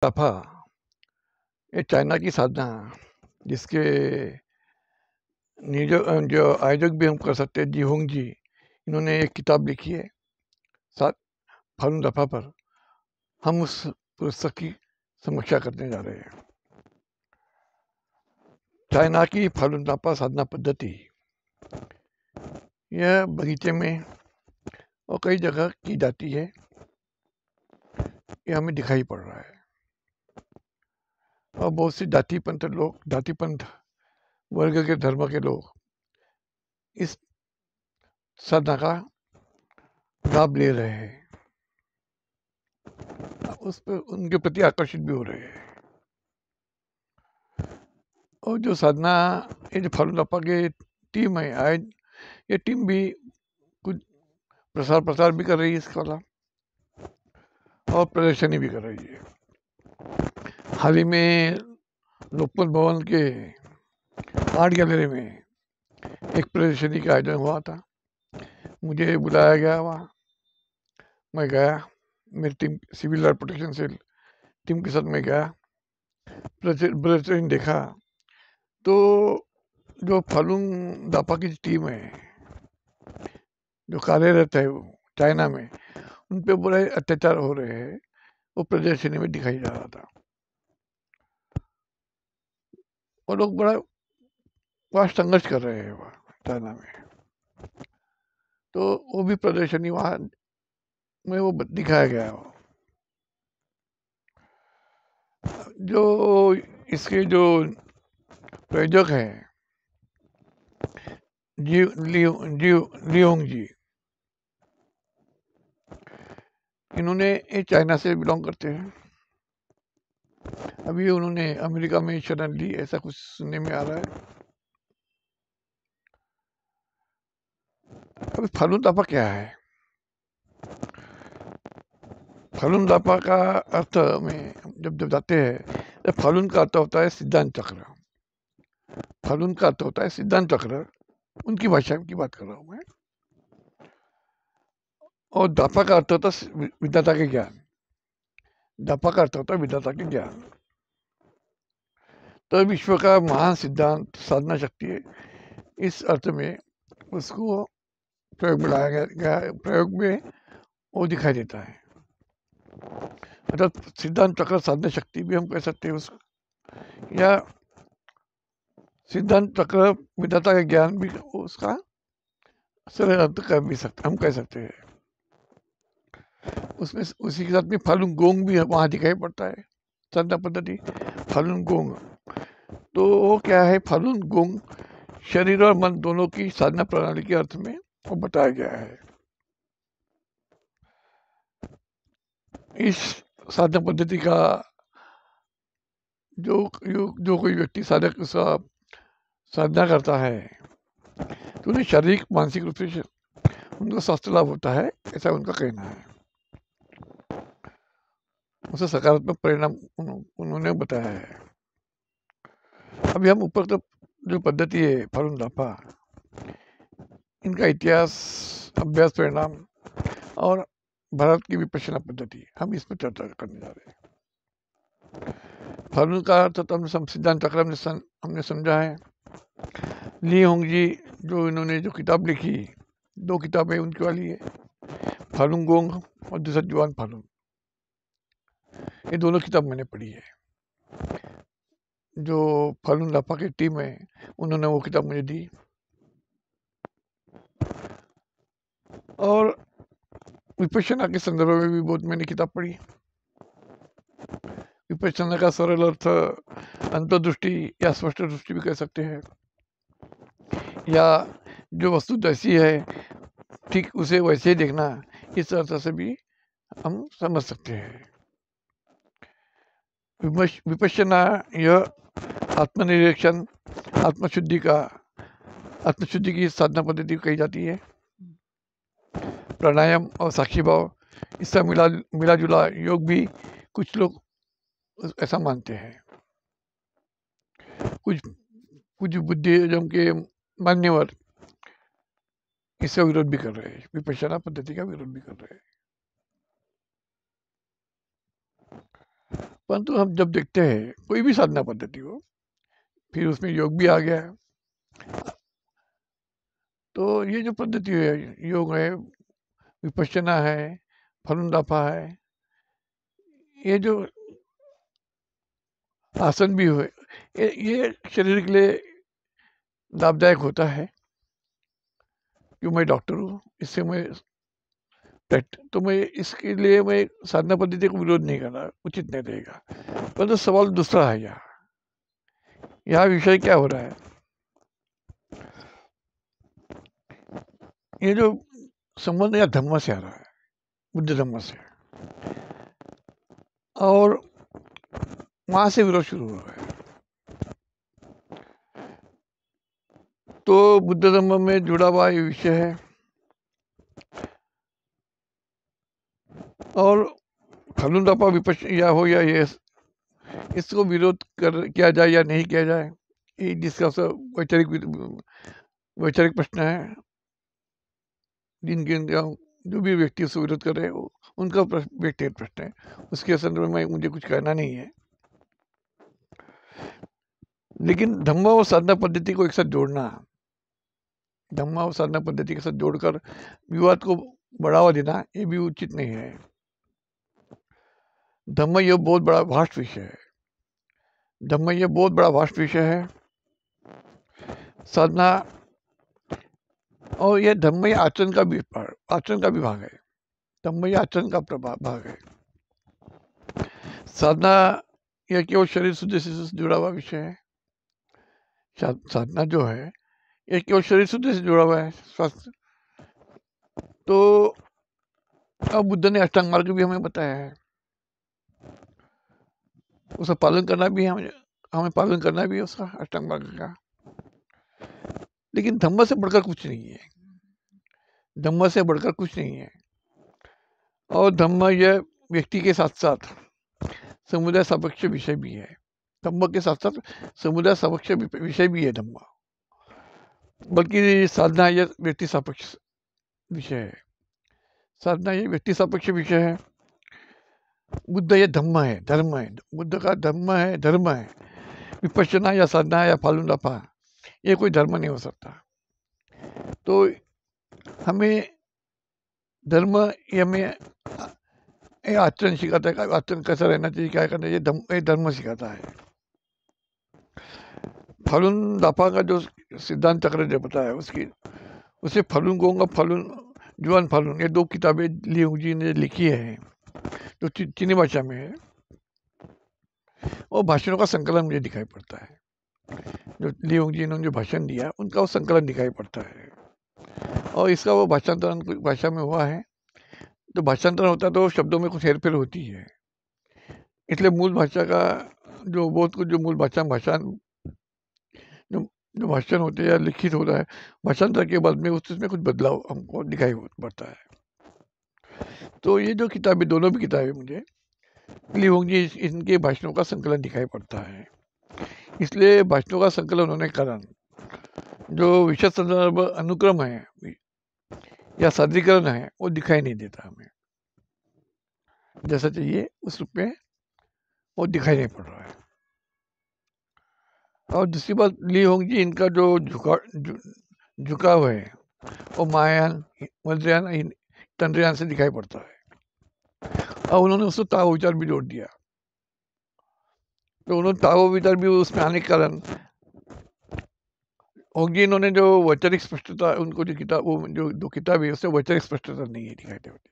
दफा ये चाइना की साधना जिसके जो आयोजक भी हम कर सकते हैं, जी होंग जी, इन्होंने एक किताब लिखी है सात फालून दफा पर। हम उस पुस्तक की समीक्षा करने जा रहे हैं। चाइना की फालून दफा साधना पद्धति यह बगीचे में और कई जगह की जाती है, ये हमें दिखाई पड़ रहा है। और बहुत सी जाति पंथ वर्ग के धर्म के लोग इस साधना का लाभ ले रहे हैं, उस पर उनके प्रति आकर्षित भी हो रहे हैं। और जो साधना, ये जो फालून दफा की टीम है, आज ये टीम भी कुछ प्रसार भी कर रही है इसका वाला, और प्रदर्शनी भी कर रही है। हाल ही में लोकमत भवन के आर्ट गैलरी में एक प्रदर्शनी का आयोजन हुआ था। मुझे बुलाया गया वहाँ, मैं गया, मेरी टीम सिविल प्रोटेक्शन से टीम के साथ मैं गया, प्रदर्शनी देखा। तो जो फालून दापा की टीम है, जो कार्यरत है चाइना में, उन पे बड़े अत्याचार हो रहे हैं, वो प्रदर्शनी में दिखाई जा रहा था। और लोग बड़ा संघर्ष कर रहे हैं वहाँ चाइना में। तो वो भी प्रदर्शनी वहाँ में वो दिखाया गया है। जो इसके जो प्रायोजक हैं, लियोंग जी, इन्होंने ये चाइना से बिलोंग करते हैं। अभी उन्होंने अमेरिका में शरण ली, ऐसा कुछ सुनने में आ रहा है। अभी फालून दापा क्या है? फालून दापा का अर्थ में जब जाते हैं, तो फालून का अर्थ होता है सिद्धांत चक्र। फालून का अर्थ होता है सिद्धांत चक्र, उनकी भाषा की बात कर रहा हूँ मैं। और दापा का अर्थ होता है विधाता के ज्ञान। दापा का अर्थ होता है विधाता के ज्ञान। तो विश्व का महान सिद्धांत साधना शक्ति है, इस अर्थ में उसको प्रयोग में लाया गया, प्रयोग में वो दिखाई देता है। अर्थात सिद्धांत चक्र साधना शक्ति भी हम कह सकते हैं उसको, या सिद्धांत चक्र विधाता का ज्ञान भी उसका सरल अर्थ कर भी सकते, हम कह सकते हैं। उसमें उसी के साथ में फालून गोंग भी वहाँ दिखाई पड़ता है, साधना पद्धति फालून गोंग। तो वो क्या है? फालून गोंग शरीर और मन दोनों की साधना प्रणाली के अर्थ में वो बताया गया है। इस साधना पद्धति का जो कोई व्यक्ति साधक उसका साधना करता है, तो उन्हें शारीरिक मानसिक रूप से उनको स्वास्थ्य लाभ होता है, ऐसा उनका कहना है। उसे सकारात्मक परिणाम उन्होंने बताया है। अभी हम ऊपर तो जो पद्धति है फालून दापा, इनका इतिहास, अभ्यास, परिणाम और भारत की विपश्यना पद्धति, हम इस पर चर्चा करने जा रहे हैं। फालून का अर्थ तो हम सिद्धांत चक्र हमने समझा है। ली होंग जी, जो इन्होंने जो किताब लिखी, 2 किताबें उनकी वाली है, फालून गोंग और दूसरा जुआन फालून। ये दोनों किताब मैंने पढ़ी है। जो फालून दापा की टीम है, उन्होंने वो किताब मुझे दी। और विपश्यना के संदर्भ में भी बहुत मैंने किताब पढ़ी। विपश्यना का सरल अर्थ अंतर्दृष्टि या स्पष्ट दृष्टि भी कह सकते हैं, या जो वस्तु जैसी है ठीक उसे वैसे ही देखना, इस अर्थ से भी हम समझ सकते हैं। विपश्यना यह आत्मनिरीक्षण, आत्मशुद्धि की साधना पद्धति कही जाती है। प्राणायाम और साक्षी भाव, इसका मिला जुला योग भी कुछ लोग ऐसा मानते हैं। कुछ बुद्धिज्म के मान्यवर इसका विरोध भी कर रहे हैं, विपश्यना पद्धति का विरोध भी कर रहे हैं। परंतु हम जब देखते हैं कोई भी साधना पद्धति हो, फिर उसमें योग भी आ गया है, तो ये जो पद्धति है, योग है, विपश्यना है, फलुंदाफा है, ये जो आसन भी हुए, ये शरीर के लिए लाभदायक होता है। क्यों, मैं डॉक्टर हूँ, इससे मैं तो मैं इसके लिए मैं साधना पद्धति को विरोध नहीं करना, उचित नहीं रहेगा। परंतु तो सवाल दूसरा है, यहाँ विषय क्या हो रहा है, ये जो संबंध या धम्म से आ रहा है, बुद्ध धम्म से, और वहां से विरोध शुरू हो गया। तो बुद्ध धम्म में जुड़ा हुआ ये विषय है, और फलुंदाफा विपक्ष या हो या ये, इसको विरोध किया जाए या नहीं किया जाए, ये जिसका वैचारिक प्रश्न है। जिनके जो भी व्यक्ति उसको विरोध कर रहे हैं उनका व्यक्तिगत प्रश्न है, उसके संदर्भ में मुझे कुछ कहना नहीं है। लेकिन धम्म और साधना पद्धति को एक साथ जोड़ना, धम्म और साधना पद्धति के साथ जोड़कर विवाद को बढ़ावा देना, ये भी उचित नहीं है। धम्म ये बहुत बड़ा वास्ट विषय है, धम्म ये बहुत बड़ा वास्ट विषय है, साधना और ये धम्म आचरण का भी भाग है, धम्म आचरण का भाग है। साधना यह केवल शरीर शुद्धि से जुड़ा हुआ विषय है, साधना जो है ये केवल शरीर शुद्धि से जुड़ा हुआ है, स्वास्थ्य। तो अब बुद्ध ने अष्टांग मार्ग भी हमें बताया है, उसका पालन करना भी हमें पालन करना भी है उसका, अष्टांग मार्ग का। लेकिन धम्म से बढ़कर कुछ नहीं है, धम्म से बढ़कर कुछ नहीं है। और धम्म यह व्यक्ति के साथ साथ समुदाय सापेक्ष विषय भी है, धम्म के साथ साथ समुदाय सापेक्ष विषय भी है धम्म, बल्कि साधना यह व्यक्ति सापेक्ष विषय है, साधना ये व्यक्ति सापेक्ष विषय है। बुद्ध ये धम्म है, धर्म है, बुद्ध का धम्म है, धर्म है। विपश्यना या साधना या फलुंदाफा ये कोई धर्म नहीं हो सकता। तो हमें धर्म ये हमें आचरण सिखाता है, आचरण कैसा रहना चाहिए, क्या करना चाहिए, ये धर्म सिखाता है। फलुंदाफा का जो सिद्धांत चक्र जो बताया उसे फलुन कहूँगा, जुआन फालून, ये दो किताबें लियोंग जी ने लिखी है जो चीनी भाषा में है, वो भाषणों का संकलन मुझे दिखाई पड़ता है। जो लियोंग जी ने जो भाषण दिया उनका वो संकलन दिखाई पड़ता है, और इसका वो भाषांतरण भाषा में हुआ है। तो भाषांतरण होता है तो शब्दों में कुछ हेरफेर होती है, इसलिए मूल भाषा का जो बहुत कुछ जो मूल भाषा जो भाषण होते हैं या लिखित होता है, भाषांतर के बाद में उसमें कुछ बदलाव हमको दिखाई पड़ता है। तो ये जो किताबें, दोनों भी किताबें मुझे लियोंग जी इनके भाषणों का संकलन दिखाई पड़ता है। इसलिए भाषणों का संकलन होने के कारण जो विषय संदर्भ अनुक्रम है या सादरीकरण है वो दिखाई नहीं देता, हमें जैसा चाहिए उस रूप में वो दिखाई नहीं पड़ रहा है। और दूसरी बात, लियोंग जी इनका जो झुकाव है वो महायान, वज्रयान, तंत्रयान से दिखाई पड़ता है, और उन्होंने उसको ताओ विचार भी जोड़ दिया। तो उन्होंने ताओ विचार भी उसमें आने के कारण होंगी, इन्होंने जो वैचारिक स्पष्टता, उनको जो किताब, वो जो दो किताब है उससे वैचारिक स्पष्टता नहीं है दिखाई देती,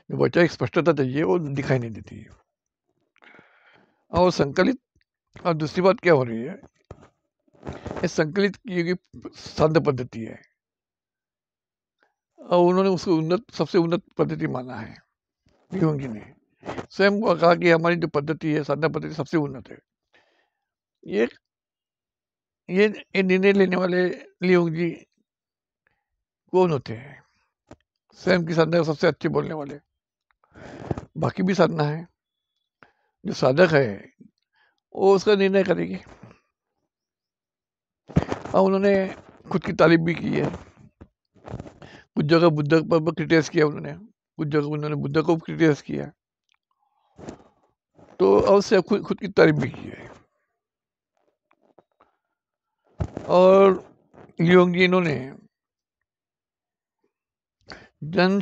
जो वैचारिक स्पष्टता चाहिए वो दिखाई नहीं देती है। और संकलित, और दूसरी बात क्या हो रही है, ये संकलित की साधना पद्धति है, और उन्होंने उसको सबसे उन्नत पद्धति माना है। लियोंग जी ने स्वयं कहा कि हमारी जो पद्धति है, साधना पद्धति सबसे उन्नत है। ये निर्णय लेने वाले लियोंग जी कौन होते हैं? स्वयं की साधना सबसे अच्छे बोलने वाले। बाकी भी साधना है, जो साधक है वो उसका निर्णय करेगी। और उन्होंने खुद की तारीफ भी की है, कुछ जगह बुद्ध पर क्रिटिसाइज किया उन्होंने, कुछ जगह उन्होंने बुद्ध को क्रिटिसाइज किया। तो अवश्य खुद खुद की तारीफ भी की है। और लियोंगी इन्होंने जन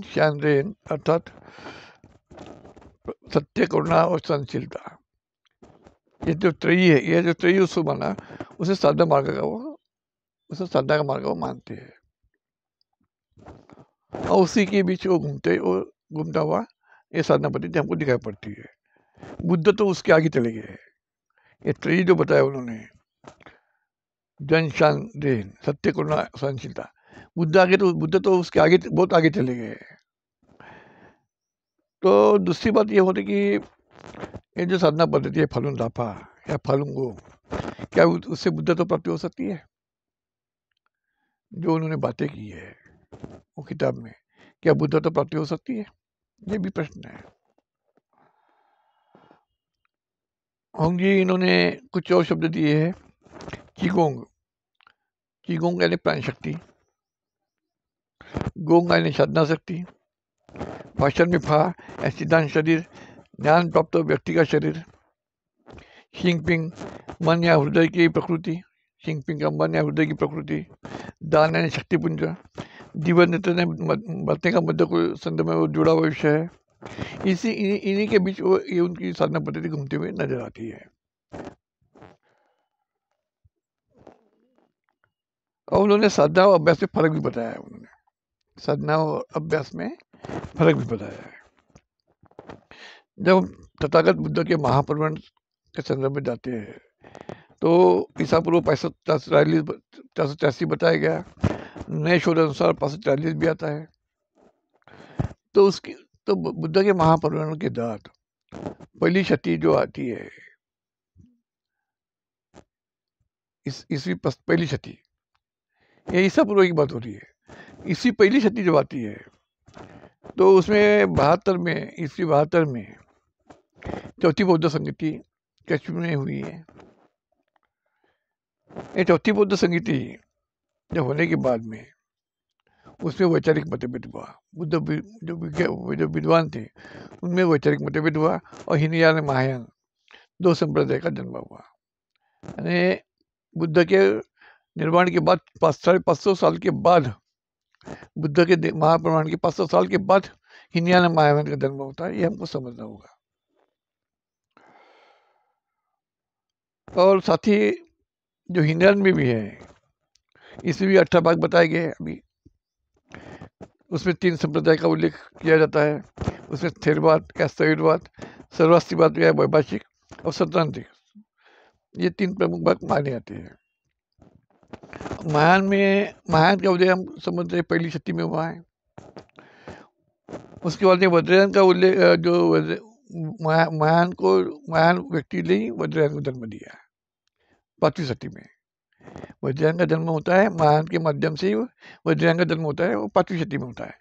शानरेन अर्थात सत्य, करुणा और सहनशीलता, ये जो त्रयी है, ये जो त्रयी उसको माना, उसे साधना मार्ग का मार्ग वो मानते हैं। और उसी के बीच वो घूमता हुआ ये साधना पद्धति हमको दिखाई पड़ती है। बुद्ध तो उसके आगे चले गए। ये त्रयी जो बताया उन्होंने, जन शानरेन, सत्य, करुणा, सहनशीलता, बुद्ध तो उसके आगे, बहुत आगे चले गए। तो दूसरी बात ये होती कि ये जो साधना पद्धति है फलुन दाफा या फलुंगो, क्या उससे बुद्ध तो प्राप्ति हो सकती है? जो उन्होंने बातें की है वो किताब में, क्या बुद्ध तो प्राप्ति हो सकती है? ये भी प्रश्न है। होंगी इन्होंने कुछ और शब्द दिए हैं। चीगोंग यानी प्राण शक्ति, गोंग यानी साधना शक्ति, भाषण में फा या सिद्धांत शरीर, ज्ञान प्राप्त व्यक्ति का शरीर, शिंगपिंग मन या हृदय की प्रकृति, शिंगपिंग का मन या हृदय की प्रकृति, दान यानी शक्तिपुंज, जीवन ने बातें का मध्य को संदर्भ में वो जुड़ा हुआ विषय है। इन्हीं के बीच वो ये उनकी साधना पद्धति घूमते हुए नजर आती है। और उन्होंने साधना और अभ्यास में फर्क भी बताया है। उन्होंने साधना और अभ्यास में फर्क भी बताया है। जब तथागत बुद्ध के महापरिनिर्वाण के संदर्भ में जाते हैं तो ईसा पूर्व 583 बताया गया, नए शोध अनुसार 540 भी आता है। तो बुद्ध के महापरिनिर्वाण के बाद पहली क्षति जो आती है, ईसवी पहली क्षति, ये ईसा पूर्व की बात हो रही है। ईसवी पहली क्षति जब आती है तो उसमें 72 में, ईसवी 72 में चौथी बौद्ध संगति कश्मीर में हुई है। ये चौथी बौद्ध संगति जब होने के बाद में उसमें वैचारिक मतभेद हुआ। बुद्ध जो विद्वान थे उनमें वैचारिक मतभेद हुआ और हीनयान महायान दो संप्रदाय का जन्म हुआ। यानी बुद्ध के निर्माण के बाद 550 साल के बाद, बुद्ध के महाप्रमाण के 500 साल के बाद हीनयान महायान का जन्म होता है। ये हमको समझना होगा। और साथ ही जो हीनयान में भी है, इसमें भी 18 भाग बताए गए। अभी उसमें 3 संप्रदाय का उल्लेख किया जाता है। उसमें स्थिरवाद या स्थैर्यवाद, सर्वास्तिवाद या वैभाषिक और सैद्धांतिक, ये 3 प्रमुख भाग माने जाते हैं। महायान का उदय हम समझते हैं पहली शती में हुआ है। उसके बाद में वज्रयान का उल्लेख, जो महायान व्यक्ति ने वज्रयान को जन्म दिया 5वीं शती में। वज्रयान का जन्म होता है महायान के माध्यम से, वज्रयान का जन्म होता है वो 5वीं शती में होता है।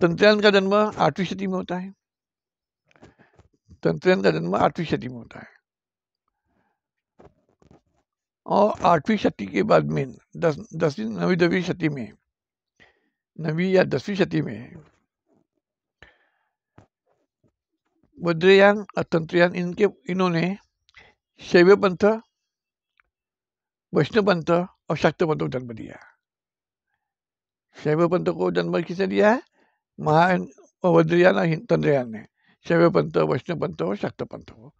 तंत्रयान का जन्म 8वीं शती में होता है। तंत्रयान का जन्म 8वीं शती में होता है। और 8वीं शती के बाद में 9वीं शती में, 9वीं या 10वीं शती में वज्रयान और तंत्रयान इन्होंने शैव पंथ, वैष्णव पंथ और शाक्त पंथ को जन्म दिया। शैव पंथ को जन्म किसने दिया है? महायान और वज्रयान और तंत्रयान ने। शैव पंथ, वैष्णव पंथ और शाक्त पंथ को।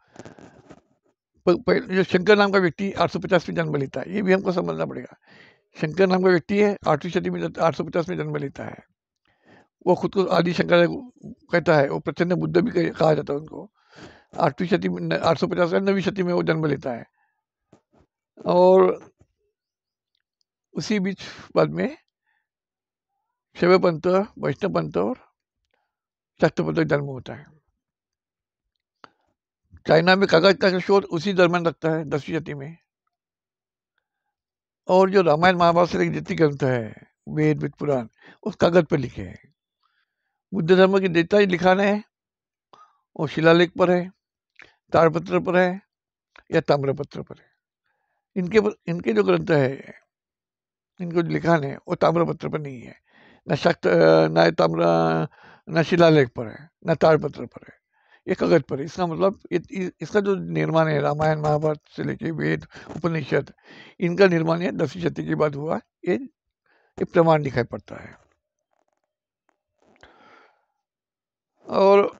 जो शंकर नाम का व्यक्ति 850 में जन्म लेता है, ये भी हमको समझना पड़ेगा। शंकर नाम का व्यक्ति है 8वीं शती में 850 में जन्म लेता है। वो खुद को आदि शंकर कहता है। वो प्रचंड बुद्ध भी कहा जाता है उनको। 8वीं शती में 850 या 9वीं शती में वो जन्म लेता है। और उसी बीच बाद में शैव पंथ, वैष्णव पंथ और शाक्त पंथ का जन्म होता है। चाइना में कागज का शोध उसी दरम्यान लगता है 10वीं शती में। और जो रामायण महाभारत से जितनी ग्रंथ है, वेद पुराण, उस कागज पर लिखे हैं। बुद्ध धर्म की जितना ही लिखान है वो शिलालेख पर है, ताड़पत्र पर है या ताम्रपत्र पर है। इनके जो ग्रंथ है, इनको जो लिखान है वो ताम्रपत्र पर नहीं है। न न शिलालेख पर है, न ताड़पत्र पर है, ये कागज पर है। इसका मतलब इसका जो निर्माण है रामायण महाभारत से लेके वेद उपनिषद, इनका निर्माण है 10वीं शताब्दी के बाद हुआ, ये प्रमाण दिखाई पड़ता है। और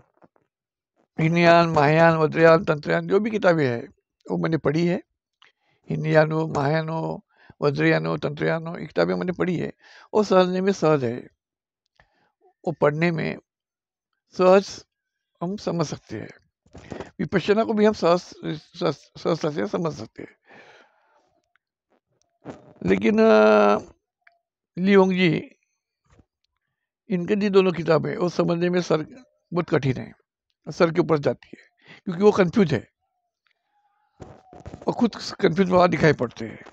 हिनयान, महायान, वज्रयान, तंत्रयान जो भी किताबें है वो मैंने पढ़ी है। हिनयानो, महायानो, वज्रयानो, तंत्रयानो, ये किताबें मैंने पढ़ी है और समझने में सहज है, वो पढ़ने में सहज हम समझ सकते हैं। विपश्यना को भी हम सहजता से समझ सकते हैं। लेकिन ली होंग जी, इनके जी दोनों किताबें वो समझने में सर बहुत कठिन है, सर के ऊपर जाती है, क्योंकि वो कंफ्यूज है और खुद कंफ्यूज वहाँ दिखाई पड़ते हैं।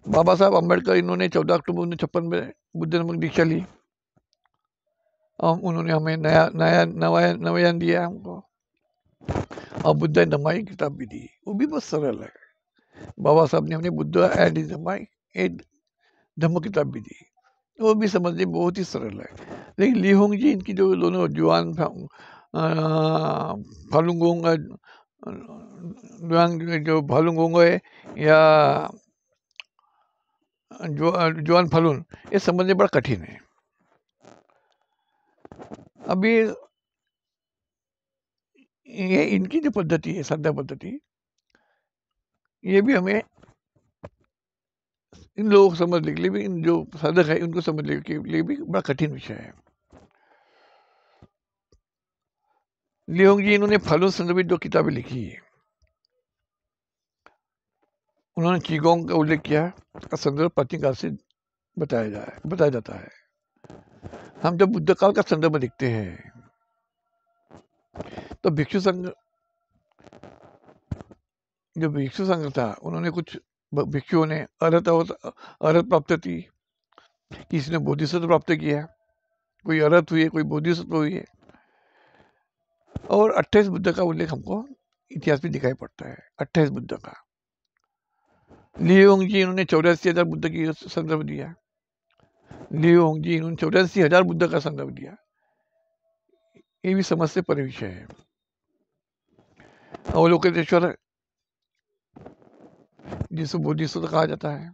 बाबा साहब अम्बेडकर, इन्होंने 14 अक्टूबर 1956 में बुद्ध धर्म की दीक्षा ली। उन्होंने हमें नवायान दिया हमको, और बुद्ध एंड धम्मा किताब भी दी, वो भी बहुत सरल है। बाबा साहब ने हमें बुद्ध एंड धम्मा धम्म किताब भी दी, वो भी समझने बहुत ही सरल है। लेकिन ली होंग जी, इनकी जो दोनों जुआन फालुंगोंग जो फालुंगोंग है या जुआन फालून, ये समझने बड़ा कठिन है। अभी ये इनकी जो पद्धति है, साधना पद्धति, ये भी हमें इन लोगों को समझने के लिए भी, इन जो साधक है उनको समझने के लिए भी बड़ा कठिन विषय है। लियोंग जी, इन्होंने फालून संदर्भित जो किताबें लिखी है, उन्होंने चीगोंग का उल्लेख किया का संदर्भ प्राचीन काल से बताया जाता है। हम जब बुद्ध काल का संदर्भ देखते हैं तो भिक्षु संघ, जो भिक्षु संघ था, उन्होंने कुछ भिक्षुओं ने अरहत प्राप्त की, किसी ने बोधिसत्व प्राप्त किया, कोई अरहत हुई है, कोई बोधिसत्व हुई है, और 28 बुद्ध का उल्लेख हमको इतिहास में दिखाई पड़ता है। 28 बुद्ध का। लियोंग जी, इन्होंने 84,000 बुद्ध की संदर्भ दिया। लियोंग जी, इन्होंने 84,000 बुद्ध का संदर्भ दिया, ये भी समझ से परे विषय है। अवलोकितेश्वर जिसको बोधिसत्व कहा जाता है,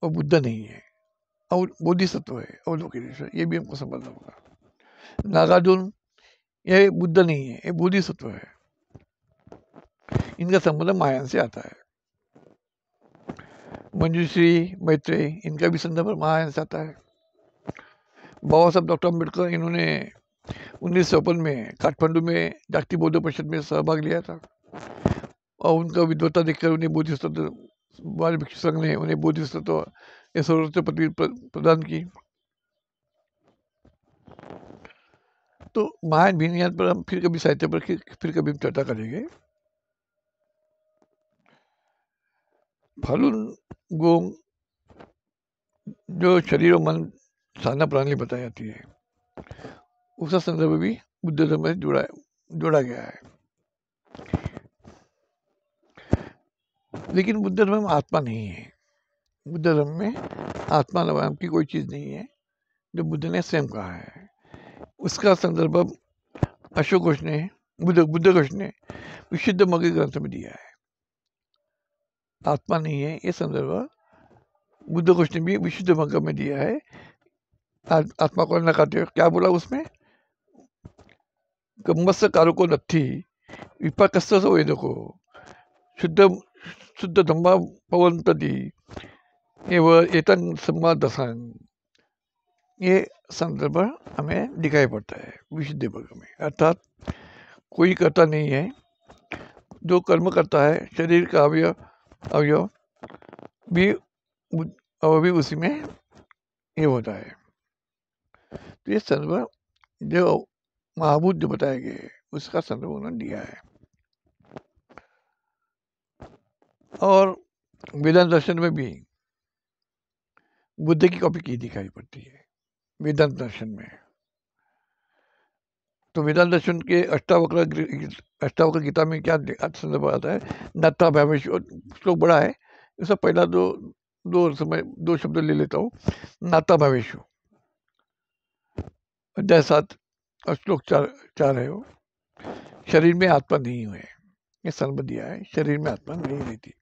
वो बुद्ध नहीं है, और बोधिसत्व है अवलोकितेश्वर, ये भी हमको समझना होगा। नागार्जुन, ये बुद्ध नहीं है, ये बोधिसत्व है, इनका संबंध महायान से आता है। मंजूश्री, मैत्रेय, इनका भी संदर्भ महायान से आता है। बाबा साहब डॉक्टर अम्बेडकर, इन्होंने 1953 में काठमांडू में जागतिक बौद्ध परिषद में सहभाग लिया था, और उनका विद्वता देखकर उन्हें बोधिसत्व, बाल भिक्षु संघ ने उन्हें बोधिसत्व या सर्वोच्च पदवी प्रदान की। तो महायान विनयान पर हम फिर कभी साहित्य पर फिर कभी चर्चा करेंगे। फालून गोंग जो शरीर और मन साधना प्रणाली बताई जाती है, उसका संदर्भ भी बुद्ध धर्म में जोड़ा गया है। लेकिन बुद्ध धर्म में आत्मा नहीं है, बुद्ध धर्म में आत्मा नाम की कोई चीज नहीं है, जो बुद्ध ने स्वयं कहा है। उसका संदर्भ अशोक घोष ने, बुद्ध घोष ने विशुद्ध मग्ग ग्रंथ में दिया है। आत्मा नहीं है, ये संदर्भ बुद्ध घोष ने भी विशुद्ध मग्ग में दिया है। आत्मा को नकारते हुए क्या बोला उसमें, कम्मस्य कारको नत्थी विपकस्य वेदको शुद्ध धम्मा पवंतति एवं एतन सम्मादसन, ये संदर्भ हमें दिखाई पड़ता है विशुद्ध मग्ग में। अर्थात कोई कर्ता नहीं है, जो कर्म करता है, शरीर का अवयव भी उसी में ये होता है। तो ये संदर्भ जो महाभूत जो बताए गए, उसका संदर्भ उन्होंने दिया है। और वेदांत दर्शन में भी बुद्ध की कॉपी की दिखाई पड़ती है वेदांत दर्शन में। तो वेदांत दर्शन के अष्टावक्र गीता में क्या संदर्भ आता है, नत्था भैमेश्वर, श्लोक बड़ा है, उसका पहला जो दो शब्द ले लेता हूँ। नाता भवेशु, अध्याय 7 और श्लोक 4 है वो। शरीर में आत्मा नहीं है, ये संबंध दिया है। शरीर में आत्मा नहीं रहती,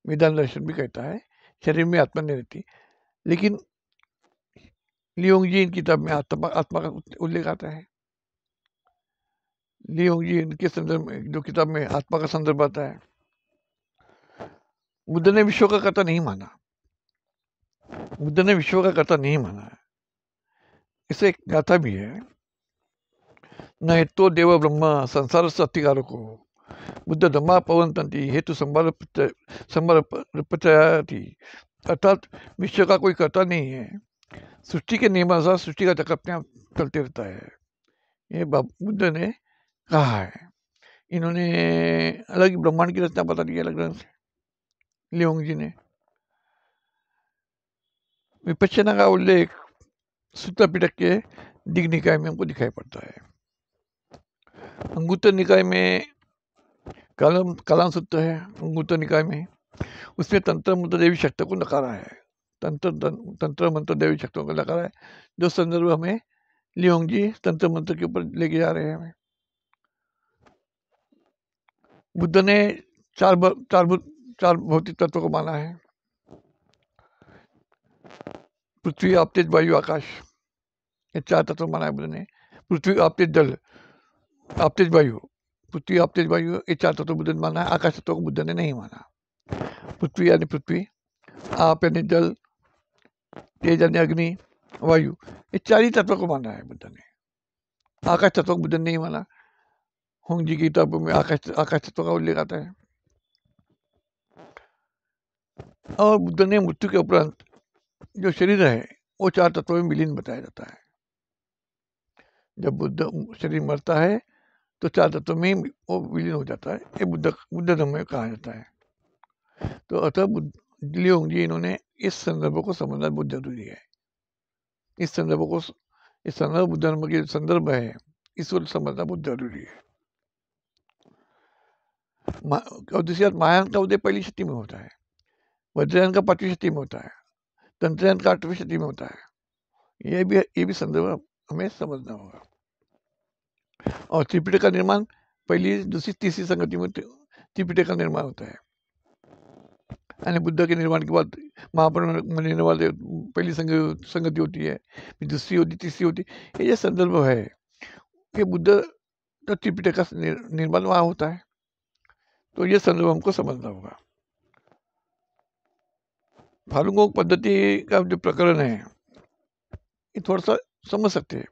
वेदांत दर्शन भी कहता है शरीर में आत्मा नहीं रहती। लेकिन लियोंग जी इन किताब में आत्मा का उल्लेख आता है। लियोंग जी इनके संदर्भ में जो किताब में आत्मा का संदर्भ आता है, बुद्ध ने विश्व का कर्ता नहीं माना। बुद्ध ने विश्व का कर्ता नहीं माना है। इसे एक गाथा भी है, न तो देव ब्रह्म संसार सत्तिकारो को बुद्ध धम्मा पवन तंती हेतु संबरपचयाति। अर्थात विश्व का कोई कर्ता नहीं है, सृष्टि के नियमानुसार सृष्टि का चक्र अपने आप चलते रहता है। ये बुद्ध ने कहा है। इन्होंने अलग ब्रह्मांड की रचना बता दी अलग ढंग से लियोंग जी ने। विपश्यना का उल्लेख सूत्र पिटक के दिग्ग निकाय में हमको दिखाई पड़ता है। अंगुत्तर निकाय में कलाम सूत्र है, अंगुत्तर निकाय में, उसमें तंत्र मंत्र देवी शक्ति को नकारा है। तंत्र मंत्र देवी शक्तियों को नकारा है, जो संदर्भ हमें लियोंग जी तंत्र मंत्र के ऊपर लेके जा रहे हैं हमें। बुद्ध ने चार भौतिक तत्वों को माना है, पृथ्वी आप तेज वायु आकाश, ये 4 तत्व माना है बुद्ध ने। पृथ्वी आप तेज जल, आप तेज वायु, पृथ्वी आप तेज वायु, ये 4 तत्व बुद्ध ने माना है। आकाश तत्व को बुद्ध ने नहीं माना। पृथ्वी यानी पृथ्वी, आप यानी जल, तेज यानी अग्नि, वायु, ये 4 ही तत्व को माना है बुद्ध ने। आकाश तत्व को बुद्ध ने नहीं माना। होंग जी की किताबों में आकाश तत्व का उल्लेख आता है। और बुद्ध ने मृत्यु के उपरांत जो शरीर है वो 4 तत्वों में विलीन बताया जाता है। जब बुद्ध शरीर मरता है तो 4 तत्वों में वो विलीन हो जाता है। ये बुद्ध धर्म में कहा जाता है। तो अतः लियोंग जी इन्होंने इस संदर्भ को समझना बहुत जरूरी है। इस संदर्भ बुद्ध धर्म के संदर्भ है, इसको समझना बहुत जरूरी है। और दूसरी बात, महायान का उदय पहली शती में होता है, वज्रयान का 5वीं शती में होता है, तंत्रयान का 8वीं शती में होता है। ये भी संदर्भ हमें समझना होगा। और त्रिपिटक का निर्माण पहली, दूसरी, तीसरी संगति में त्रिपिटक का निर्माण होता है। यानी बुद्ध के निर्माण के बाद महापरिनिर्वाण पहली संगति होती है, फिर दूसरी होती, तीसरी होती। ये संदर्भ है कि बुद्ध का त्रिपिटक का निर्माण वहाँ होता है। तो ये संदर्भ हमको समझना होगा। फालुन गोंग पद्धति का जो प्रकरण है ये थोड़ा सा समझ सकते हैं।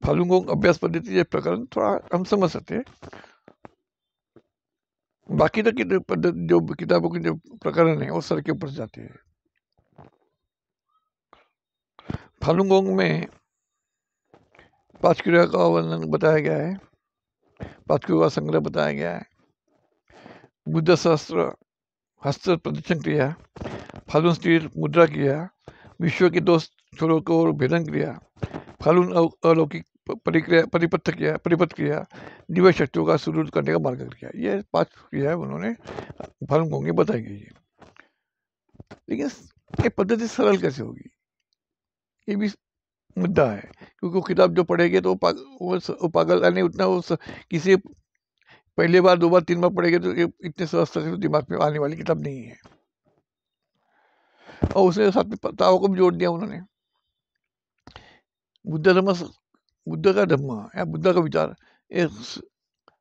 फालुन गोंग अभ्यास पद्धति ये प्रकरण थोड़ा हम समझ सकते हैं। बाकी तक की पद्धति जो किताबों के जो प्रकरण है वो सर के ऊपर जाते हैं। फालुन गोंग में 5 क्रिया का वर्णन बताया गया है, 5 क्रिया का संग्रह बताया गया है। बुद्ध सहस्त्र हस्त प्रदर्शन क्रिया, फालुन स्थिर मुद्रा क्रिया, विश्व के 2 छोरों को भेदन क्रिया, फालुन अलौकिक परिपथ क्रिया, दिव्य शक्तियों का सुदृढ़ करने का मार्ग किया। ये 5 क्रिया है उन्होंने फालुन गोंग में बताई गई है। लेकिन ये पद्धति सरल कैसे होगी, ये भी मुद्दा है। क्योंकि वो किताब जो पढ़ेंगे तो वो पागल यानी उतना वो किसी पहली बार, 2 बार, 3 बार पढ़ेंगे तो इतने सहज से दिमाग में आने वाली किताब नहीं है। और उसने साथ में ताओ को भी जोड़ दिया उन्होंने। बुद्ध का धर्म या बुद्ध का विचार एक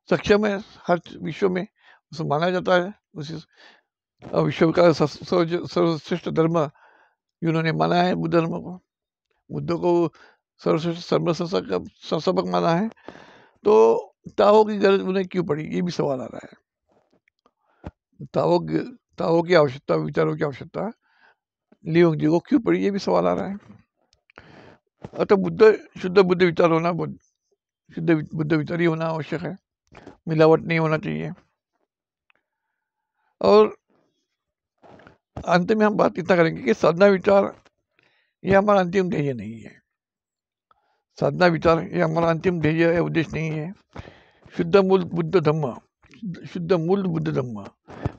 सक्षम है, हर विश्व में उसे माना जाता है। उसी विश्व का सर्वश्रेष्ठ धर्म उन्होंने माना है बुद्ध धर्म को। बुद्ध को सर्वश्रेष्ठ संस्थापक माना है। तो ताओ की गरज उन्हें क्यों पड़ी, ये भी सवाल आ रहा है। ताओ की आवश्यकता, विचारों की आवश्यकता लियोंग जी को क्यों पड़ी, ये भी सवाल आ रहा है। अतः शुद्ध बुद्ध विचार होना, शुद्ध बुद्ध विचार ही होना आवश्यक है, मिलावट नहीं होना चाहिए। और अंत में हम बात इतना करेंगे कि साधना विचार ये हमारा अंतिम ध्येय नहीं है। साधना विचार ये हमारा अंतिम ध्येय या उद्देश्य नहीं है। शुद्ध मूल बुद्ध धम्म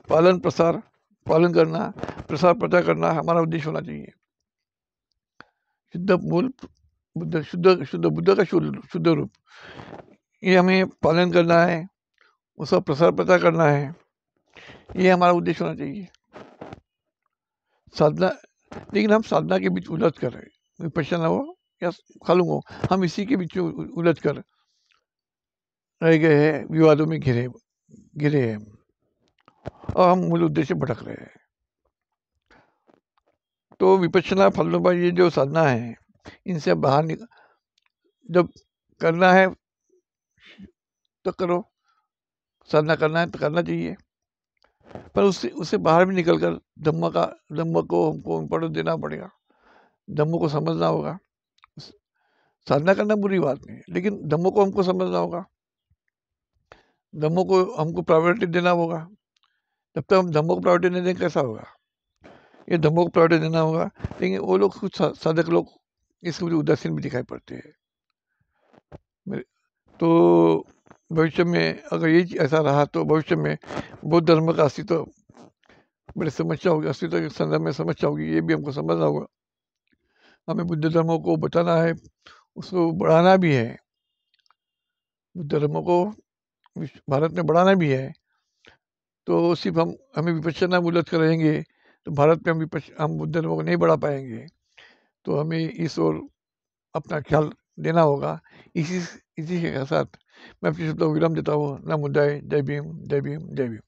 पालन प्रसार पालन करना, प्रसार प्रचार करना हमारा उद्देश्य होना चाहिए। शुद्ध मूल बुद्ध, शुद्ध बुद्ध का शुद्ध रूप, ये हमें पालन करना है, उसका प्रसार प्रचार करना है, ये हमारा उद्देश्य होना चाहिए। साधना, लेकिन हम साधना के बीच उलझ कर विपश्यना हो या खालूंग हो, हम इसी के बीच उलझ कर रह गए हैं, विवादों में घिरे हैं और हम मूल उद्देश्य भटक रहे हैं। तो विपश्यना फलनुमा ये जो साधना है, इनसे बाहर जब करना है तो करो, साधना करना है तो करना चाहिए, पर उससे बाहर भी निकलकर धम्म को हमको इम्पोर्टेंस देना पड़ेगा, धम्म को समझना होगा। साधना करना बुरी बात नहीं, लेकिन धम्म को हमको समझना होगा, धम्म को हमको प्रायोरिटी देना होगा। जब तक हम धम्म को प्रायोरिटी नहीं देंगे कैसा होगा? ये धम्म को प्रायोरिटी देना होगा, लेकिन वो लोग कुछ साधक लोग इसके मुझे उदासीन भी दिखाई पड़ते हैं। तो भविष्य में अगर ये ऐसा रहा तो भविष्य में बौद्ध धर्म का अस्तित्व बड़ी समस्या होगी, अस्तित्व के संदर्भ में समस्या होगी, ये भी हमको समझना होगा। हमें बुद्ध धर्म को बचाना है, उसको बढ़ाना भी है, बुद्ध धर्म को भारत में बढ़ाना भी है। तो सिर्फ हमें विपश्यना में उलझ कर रहेंगे तो भारत में हम बुद्ध धर्म को नहीं बढ़ा पाएंगे। तो हमें इस ओर अपना ख्याल देना होगा। इसी के साथ मैं अपने शब्दों को विराम देता हूँ। नमो बुद्धाय, जय भीम, जय भीम, जय भीम।